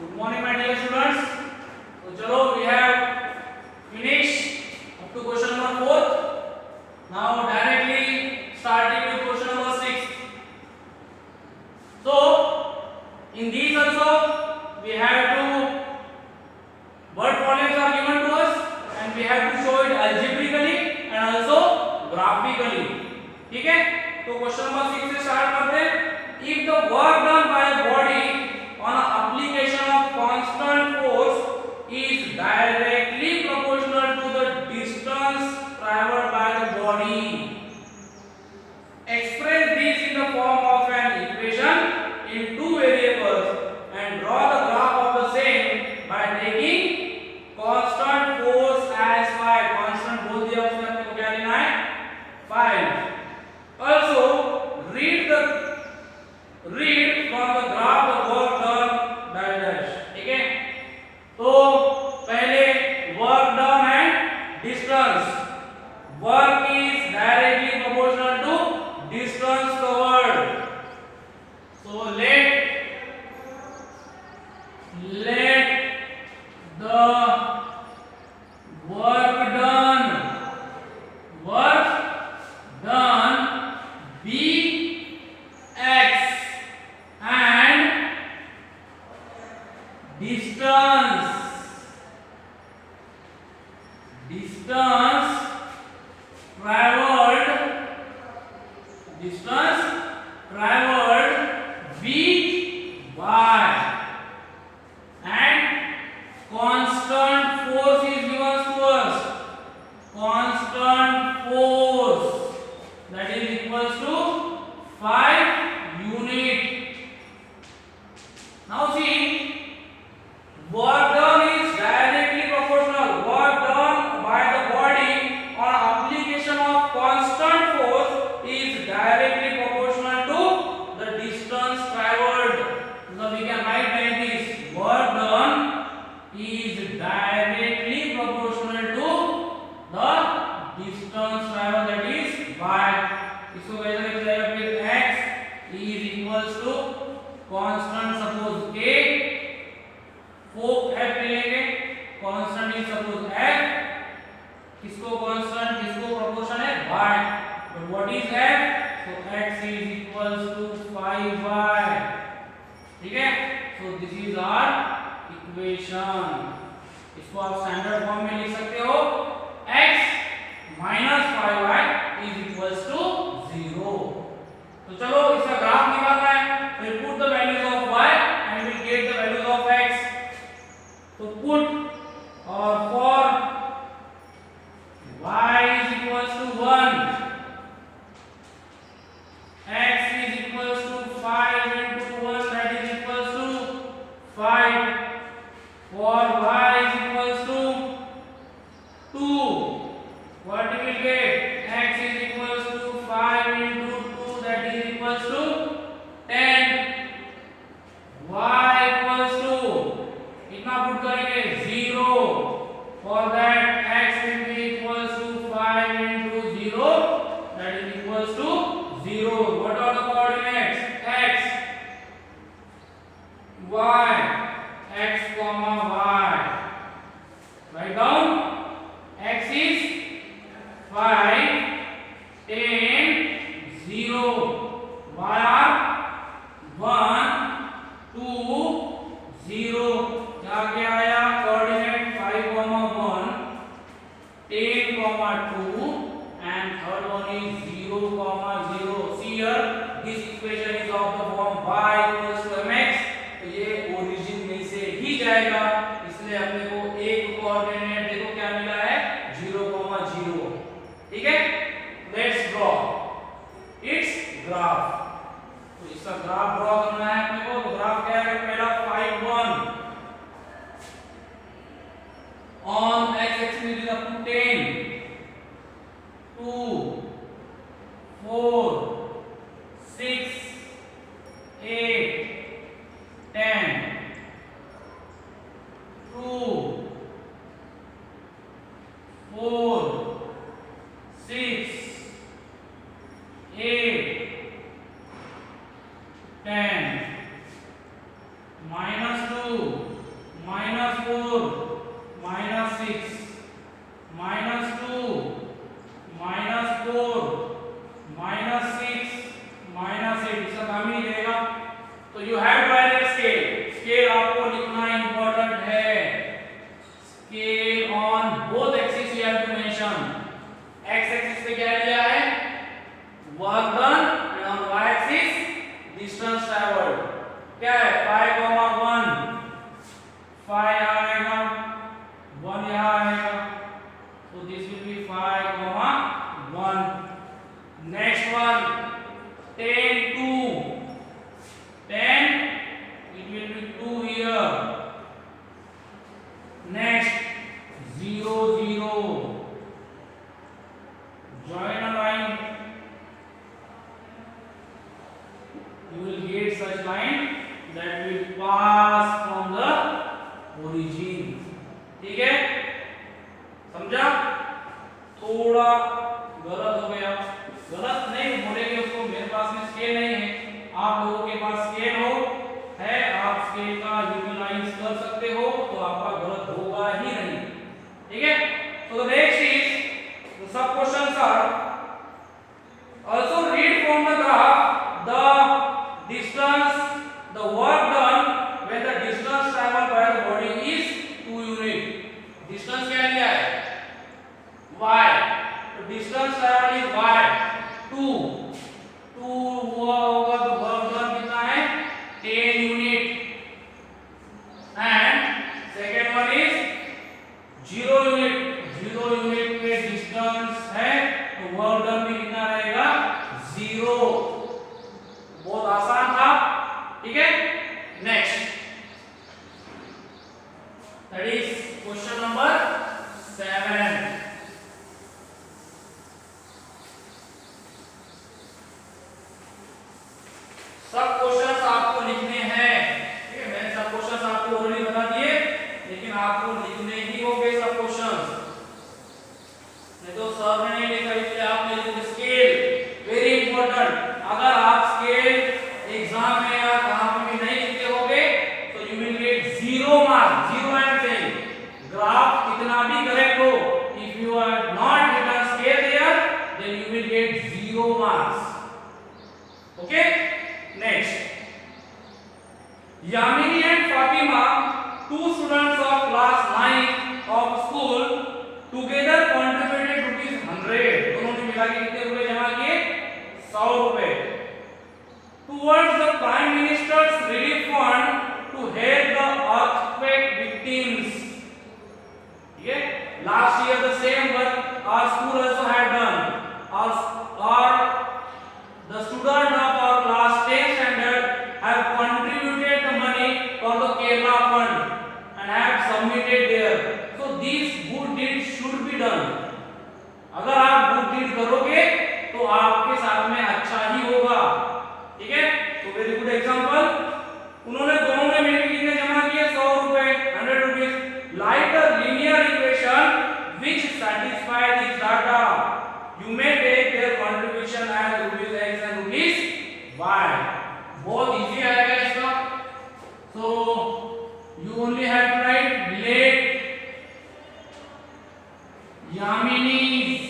Good morning, my dear students. So, chalo, we have finished up to question number 4. Now, directly starting with question number 6. So, in these also, we have to word problems are given to us, and we have to show it algebraically and also graphically. ठीक है? तो question number 6 से start करते हैं. If the work done by a body on an application of constant force is directly proportional to the distance traveled by the body, express this in the form of an equation in two variables and draw the graph of the same by taking constant force as phi. Constant बोल दिया उसने, अपने को क्या लेना है? Phi. Also read from the graph the work done dash dash. ठीक है? तो पहले work done and distance. Work is directly proportional to distance covered. So let the work done be x and distance traveled be y, and constant force is given to us. Constant force, that is equals to 5 unit. Now see, work done is directly proportional. Work done by the body on application of constant force is directly proportional to the distance traveled. So we can write like this: work done is directly proportional to the distance traveled, that is y. इसको कैसे लिखा जाएगा? फिर x is equals to constant, suppose k, f ले लेंगे. constant is suppose f, किसको constant, किसको proportion है? y. But what is f? So x is equals to 5y. ठीक है? So this is our equation. इसको आप स्टैंडर्ड फॉर्म में लिख सकते हो. x minus 5y is equals to 0. तो चलो इसका ग्राफ निकालना है. So put the values of y and we get the values of x. So put for y is equals to 1, x is equals to 5 into 1, that is equals to 5. For y is equals to 2, what we will get? X is equals to 5 into 2, that is equals to 10. Y equals to कितना put करेंगे? 0. For that x will be equals to 5 into 0, that is equals to 0. What are the coordinates? X, y, x comma y. Write down. X is 5, 10, 0. Y are 1, 2, 0. क्या आया? Coordinate 5, 1, 10, 2, and third one is 0, 0. See here, this equation is of the form y equals to mx. तो ये origin में से ही जाएगा, इसलिए अपने को एक कोऑर्डिनेट देखो क्या मिला है? 0, 0. ठीक है? Let's draw it's graph. तो इसका ग्राफ ड्रॉ करना है अपने को. तो ग्राफ क्या है? पहला 5, 1 on x axis it is up to 10, 2, 4, 6, 8, 10, 2, का यूटिलाइज कर सकते हो तो आपका गलत होगा ही नहीं। ठीक है, तो next is the sub questions are also read from the graph the distance the work done when the distance traveled by the body is 2 unit। distance क्या लिया है y, तो distance traveled is y 2 हुआ होगा तो work done कितना है 10 unit and second one is 0 unit पे डिस्टेंस है तो वर्क डन भी कितना रहेगा 0। बहुत आसान था। ठीक है, next that is question number 7। सब क्वेश्चंस आपको लिखने हैं। ठीक है, मैंने सब क्वेश्चंस आपको ऑलरेडी बता दिए, लेकिन आपको लिखने ही होंगे सब क्वेश्चंस, नहीं तो सर ने नहीं लिखा इसलिए आपने लिखा। स्केल वेरी इंपॉर्टेंट, अगर आप स्केल एग्जाम में या कहां पे भी नहीं लिखते होगे तो you will get 0 marks. 0 I am saying, graph कितना भी करेक्ट हो, if you are not written scale there then you will get 0 marks. Okay, next Yamini and Fatima, two students of class 9 of school, together contributed ₹100। दोनों ने मिला के कितने रुपए जमा किए 100 रुपए towards the prime minister's relief fund to help the earthquake victims। ठीक है, last year the same work our school also had done। our the student of our class 10 standard have contributed the money for the Kerala fund and have submitted there। so these good deeds should be done। अगर आप good deed करोगे तो आपके साथ में अच्छा ही होगा। ठीक है, तो वेरी गुड एग्जांपल, उन्होंने दोनों ने मिलकर कितने जमा किए 100 रुपए 100 rupees. Light a linear equation which satisfy this data you may take their contribution as ₹x and ₹y। बहुत इजी आएगा इसका, so you only have to write let Yamini's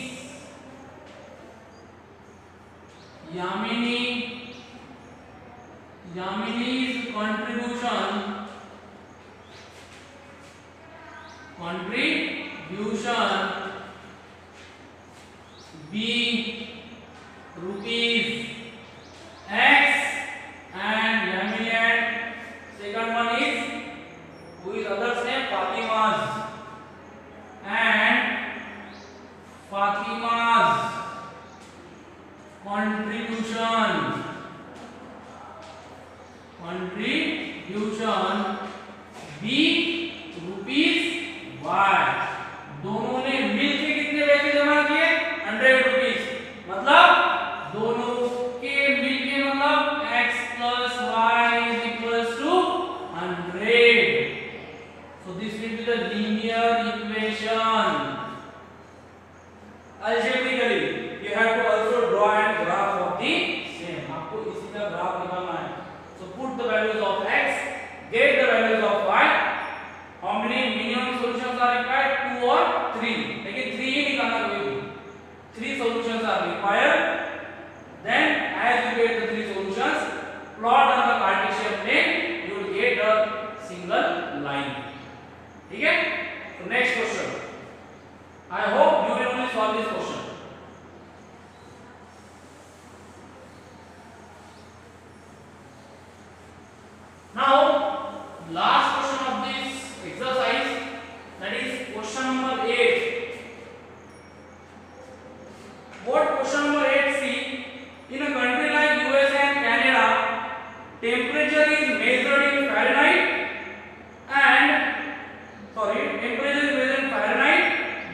contribution be ₹x and Yamini and second one is who is others name Fatima's and Fatima's contribution be ₹y। दोनों ने मिलकर कितने पैसे जमा किए 100 रुपीस, मतलब दोनों के मिलके मतलब x plus y is equals to 100। so this will be the linear equation। algebraically you have to also draw a graph of the same। आपको इसी का ग्राफ निकालना है। so put the values of x, get the values of y। how many minimum solutions are required 2 or 3, लेकिन 3 ही निकालना कोई भी। 3 solutions are required। then as you get the 3 solutions plot on the Cartesian plane you will get a single line। ठीक है, so next question, I hope you will only solve this question। now last question of this exercise, that is question number 8। what question number 8 see, in a country like USA and Canada temperature is measured in Fahrenheit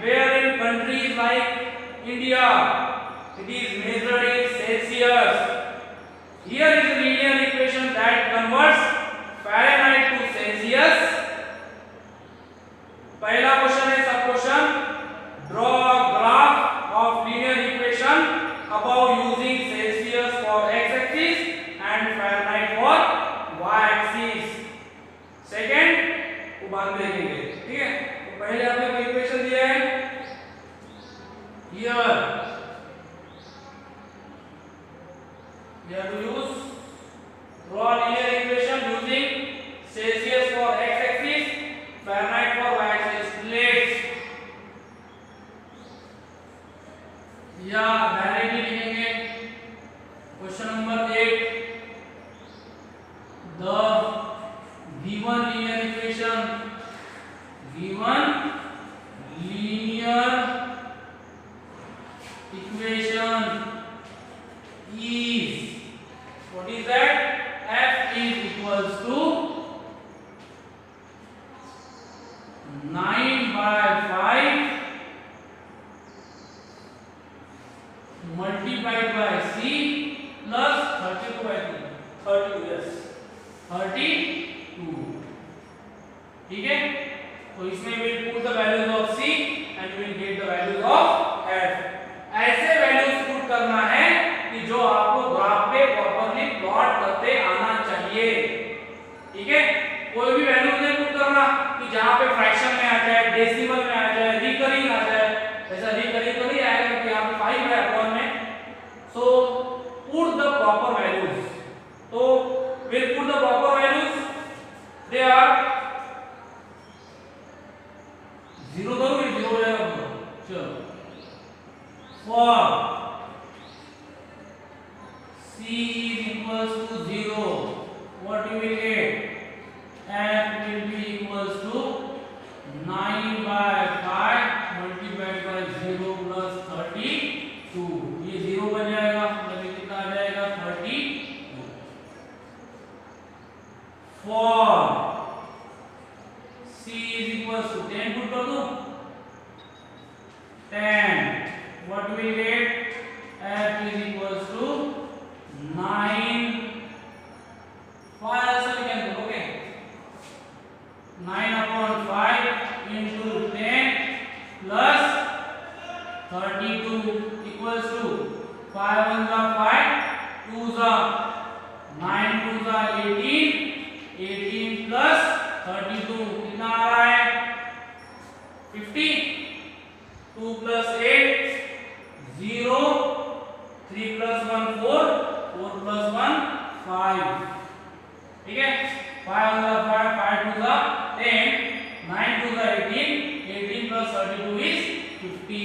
where in countries like India it is measured in Celsius। here is a linear equation that converts Fahrenheit to Celsius। पहला question है सब question, draw a graph of linear equation above using Celsius for x axis and Fahrenheit for y axis। बाद में देखेंगे, ठीक है। तो पहले आपने कोई इक्वेशन दिया है here, you have to use draw linear equation using Celsius for x axis, Fahrenheit for y axis. Let's या डायरेक्टली लिखेंगे question number 8, the given linear equation, given linear equation is, what is that? F is equals to 9/5 multiplied by C plus 32/3, 32, yes 32, ठीक है। तो इसमें we'll put the values of C and we'll get the values of F। ऐसे values put करना है कि जो आपको ग्राफ पे प्रॉपर्ली प्लॉट करते आना चाहिए, ठीक है। कोई भी वैल्यू नहीं पुट करना कि जहां पे फ्रैक्शन में आ जाए, डेसिमल में आ जाए, रिकरिंग आ जाए। ऐसा रिकरिंग तो नहीं आएगा क्योंकि यहां पे 5 है अपॉन में। So put the proper values. तो will put the proper values, they are 0 करोगे 0 हो जाएगा। चलो for C is equals to 0, what you will get? F will be equals to 9/5 multiplied by 0 plus 32, ये 0 बन जाएगा, मतलब कितना आ जाएगा 32। for C is equals to 10 put कर दूं, 10, what we get? F is equals to 9, 5 also we can put, okay, 9/5 into 10 plus 32 equals to 5 1 is 5, 2 is 9, 2 is 18, 18 plus 32 कितना आ रहा है 50, 2 plus 8 0, 3 plus 1 4, 4 plus 1 5, ठीक है। 5 1 is 5, 5 2 is 10, 9 2 is 18, 18 plus 32 is 50।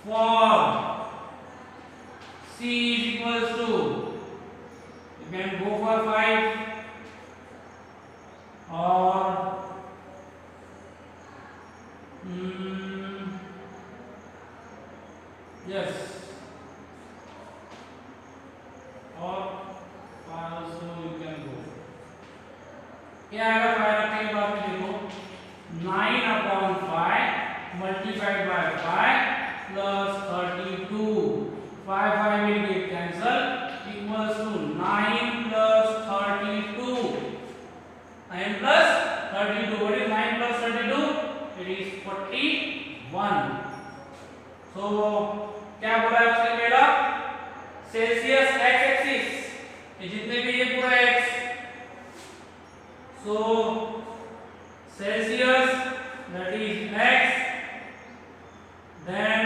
for C is equals to, you can go for 5 or yes, or 5 also you can go। क्या आएगा 5 रखने के बाद में देखो 9/5 multiplied by 5 plus 32, 5 5 will get cancelled equals to 9 plus 32, 9 plus 32, what is 9 plus 32? It is 41। so क्या बोला है उसने पहला सेल्सियस x एक्सिस, ये जितने भी ये पूरा x, so Celsius that is x, then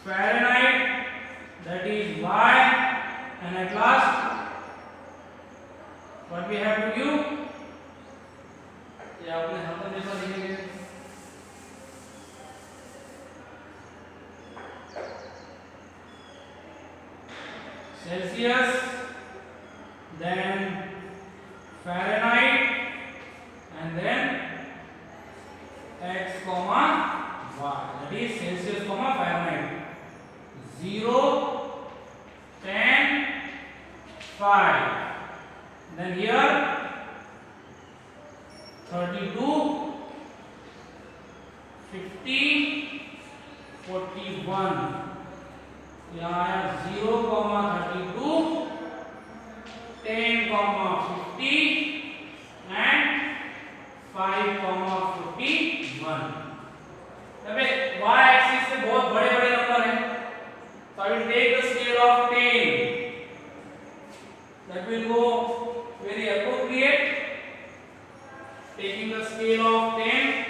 Fahrenheit that is y, and at last what we have to do, ये आपने हाथ में जैसा लिखेंगे Celsius, then Fahrenheit, and then x comma y, that is Celsius comma Fahrenheit, 0 10 5, then here 32 50 41, यहाँ आया 0 32 10 50 and 5 41। अबे y axis से बहुत बड़े बड़े नंबर हैं, so I will take the scale of 10, that will go very appropriate। taking the scale of 10,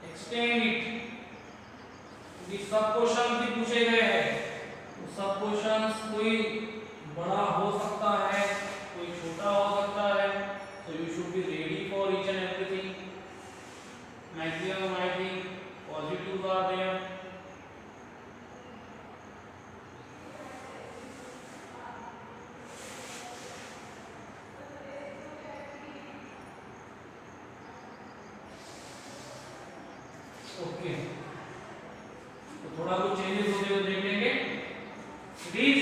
extend it. ये सब क्वेश्चन भी पूछे गए हैं, तो सब क्वेश्चंस कोई बड़ा हो सकता है, कोई छोटा हो सकता है, so you should be ready for each and everything. Maximum I think positives are there. Okay, तो थोड़ा कुछ चेंजेस होते हुए देख लेंगे. It is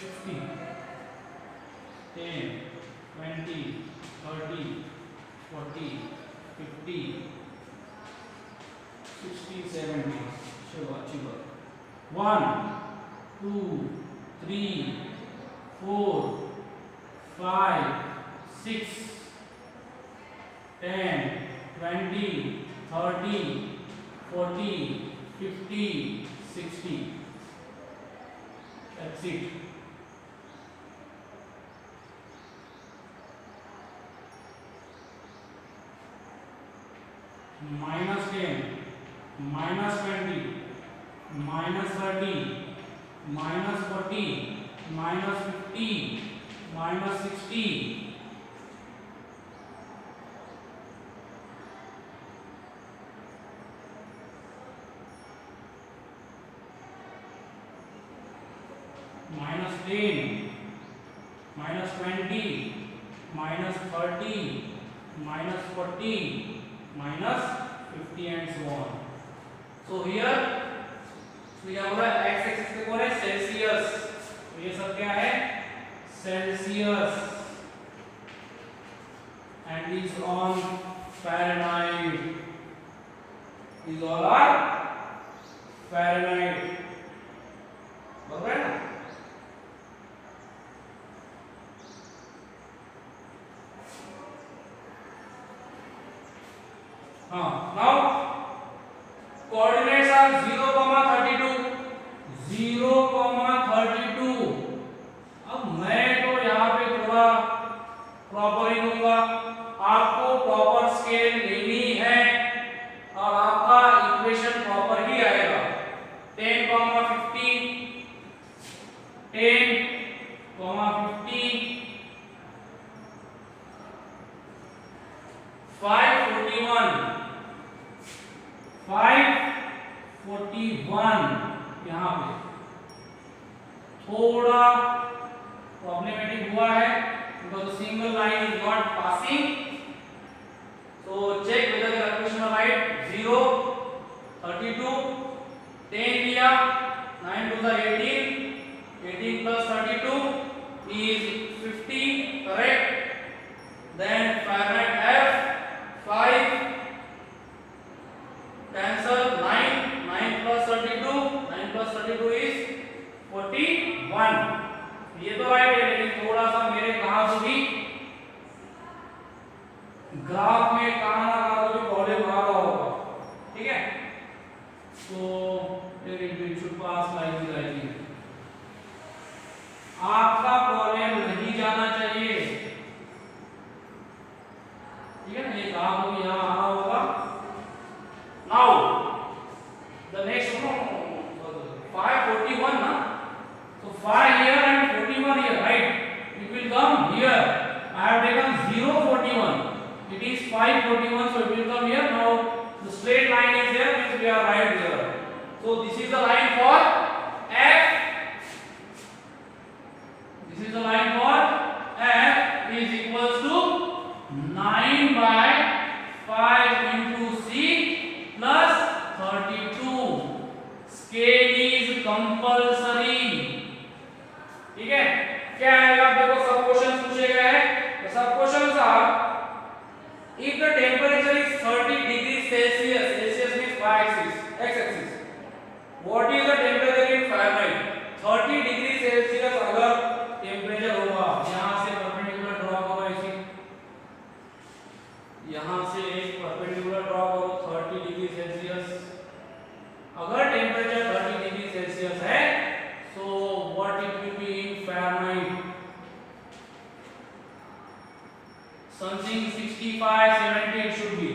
50, 10, 20, 30, 40, 50, 60, 70. चलो अच्छी बात. 1, 2, 3, 4, 5, 6, 10, 20, 30, 40, 50, 60. That's it. minus 10, minus 20, minus 30, minus 40, minus 50, minus 60. minus 10, minus 20, minus 30, minus 40, minus 50 and so on. So here तो यहाँ बोला x एक्सिस पे कौन है? सेल्सियस. तो ये सब क्या है? Celsius. and is on Fahrenheit. Is all are Fahrenheit. बराबर है ना? Now coordinates are 0, 32. 0, 32. अब मैं तो यहाँ पे थोड़ा प्रॉपर ही लूंगा. आपको प्रॉपर स्केल लेनी है और आपका इक्वेशन प्रॉपर ही आएगा. 10, 50, 10, 50, 541. 541 यहाँ पे थोड़ा प्रॉब्लमेटिक हुआ है because the single line is not passing. So check whether the calculation is right. 0, 32, 10 लिया, 9 to the 18, 18 plus 32 is 50, correct? Then Fahrenheit F 5. Cancel 9, 9 plus 32, 9 plus 32 is 41. ये तो राइट है, लेकिन थोड़ा सा मेरे कहाँ से भी ग्राफ में कहाँ ना कहाँ तो भी प्रॉब्लम आ रहा होगा. ठीक है, तो it should pass like this I think. आपका प्रॉब्लम नहीं जाना चाहिए. ठीक है ना, ये ग्राफ भी यहाँ आ रहा होगा. Now the next one 541 na, so 5 here and 41 here, right? It will come here. I have taken 0, 41. It is 541, so it will come here. Now the straight line is there, means we are right here. So this is the line for F. This is the line for F is equals to 9 by 5 into C plus 32. Scale is compulsory. ठीक है, क्या आएगा? देखो सब question पूछे गए हैं. तो sub questions are if the temperature is 30 degrees Celsius, Celsius means x axis, what is the temperature in Fahrenheit? 30 degree Celsius अगर टेम्परेचर होगा, यहाँ से समथिंग 65 70 इट शुड बी,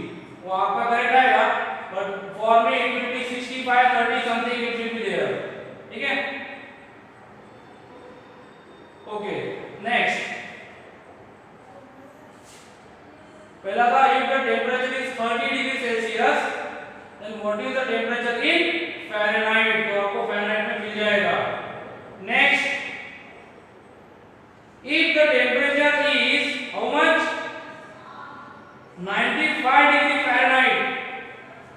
वो आपका करेक्ट आएगा, but for me it will be 65 30 something it will be there, ठीक है। Okay next, पहला था if the temperature is 30 degree Celsius then what is the temperature in Fahrenheit, तो आपको Fahrenheit में मिल जाएगा। Next, if the temperature is how much 95 degree Fahrenheit,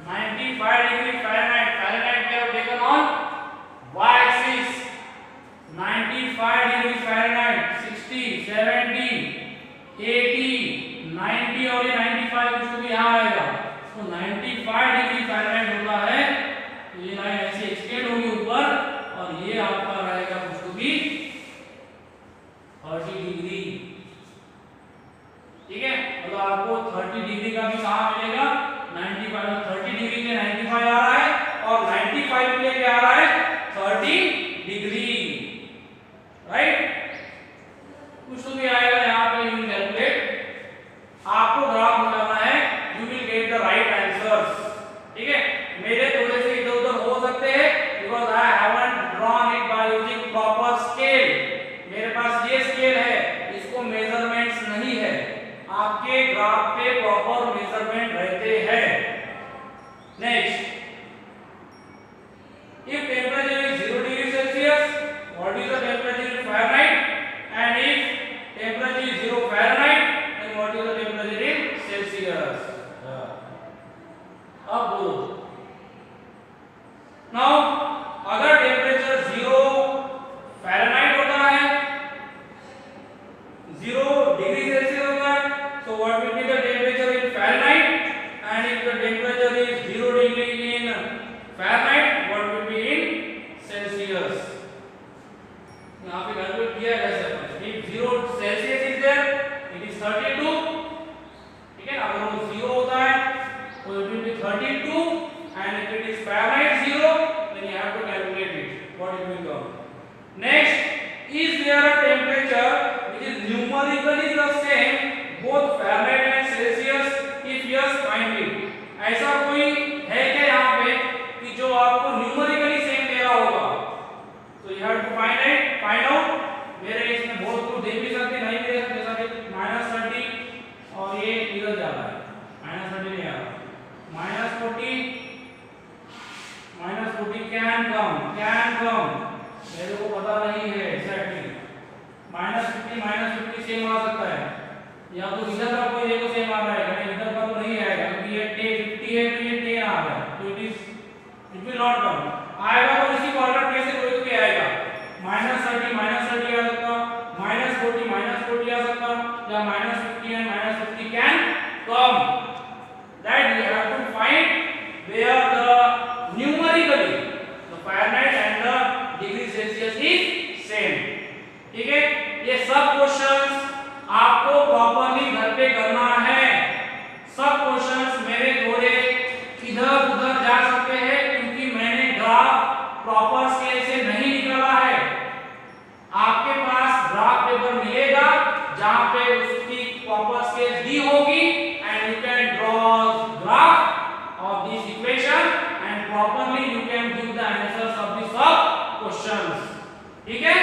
95 degree Fahrenheit, Fahrenheit we have taken on y axis, 95 degree Fahrenheit 60 70 80 90 और ये 95 कुछ तो भी यहाँ आएगा, तो 95 डिग्री फ़ारेनहाइट होता है, तो ये लाइन ऐसे एक्सटेंड होगी ऊपर और ये आपका रहेगा कुछ तो भी 30 डिग्री, ठीक है। मतलब आपको 30 डिग्री का भी कहाँ मिलेगा, 95 30 डिग्री के 95 आ रहा है और 95 के लिए क्या आ रहा है 30 डिग्री, राइट। कुछ तो भी आएगा यहाँ पे, यू कैलकुलेट, आपको ग्राफ बनाना है, you will get the right answers, ठीक है। मेरे थोड़े से इधर उधर हो सकते हैं because I haven't drawn it by using proper scale, मेरे पास ये स्केल है, इसको मेजरमेंट्स नहीं है, आपके ग्राफ पे प्रॉपर मेजरमेंट रहते हैं। Next, if temperature is 0 degree Celsius, what is the temperature in Fahrenheit, and if temperature is 0 Fahrenheit then what is the temperature in Celsius, अब बोलो। नाउ अगर टेम्परेचर 0 फ़ारेनहाइट होता है, 0 डिग्री सेल्सियस होता है, so what will be the temperature in Fahrenheit, and if the temperature is 0 degree in Fahrenheit what will be in Celsius, यहाँ पे calculate किया कैसे, if 0 Celsius is there it is 32, ठीक है। अगर वो 0 होता है तो it will be 32, and if it is Fahrenheit 0 then you have to calculate it what it will come. Next, is there a temperature which is numerically the same both Fahrenheit and Celsius, if yes find it, ऐसा कोई है क्या यहाँ पे कि जो आपको numerically same दे रहा होगा, तो you have to find out। मेरे इसमें बहुत कुछ दे भी सकते नहीं भी दे सकते, जैसा कि -30 और ये इधर जा रहा है, -30 नहीं आ रहा, -40 कैन कम, मेरे को पता नहीं है एग्जैक्टली, -50 सेम आ सकता है, या तो इधर का कोई देखो सेम आ रहा है, लेकिन इधर का तो नहीं आएगा क्योंकि ये 50 है तो ये 10 आ रहा है, तो इट विल नॉट कम, आएगा तो इसी क्वाड्रेंट में से कोई तो भी आएगा, -30 आ सकता, -40 आ सकता, या -50 and -50 can come, that you have to find where the numerically the Fahrenheit and the degree Celsius is same, ठीक है। ये सब क्वेश्चंस आपको प्रॉपर्ली घर पे करना है, सब क्वेश्चंस मेरे थोड़े इधर उधर जा सकते हैं क्योंकि मैंने ग्राफ प्रॉपर स्केल से नहीं निकाला है, आपके पास ग्राफ पेपर मिलेगा जहां पे उसकी प्रॉपर स्केल दी होगी and you can draw graph of this equation and properly you can give the answers of the sub questions, ठीक है।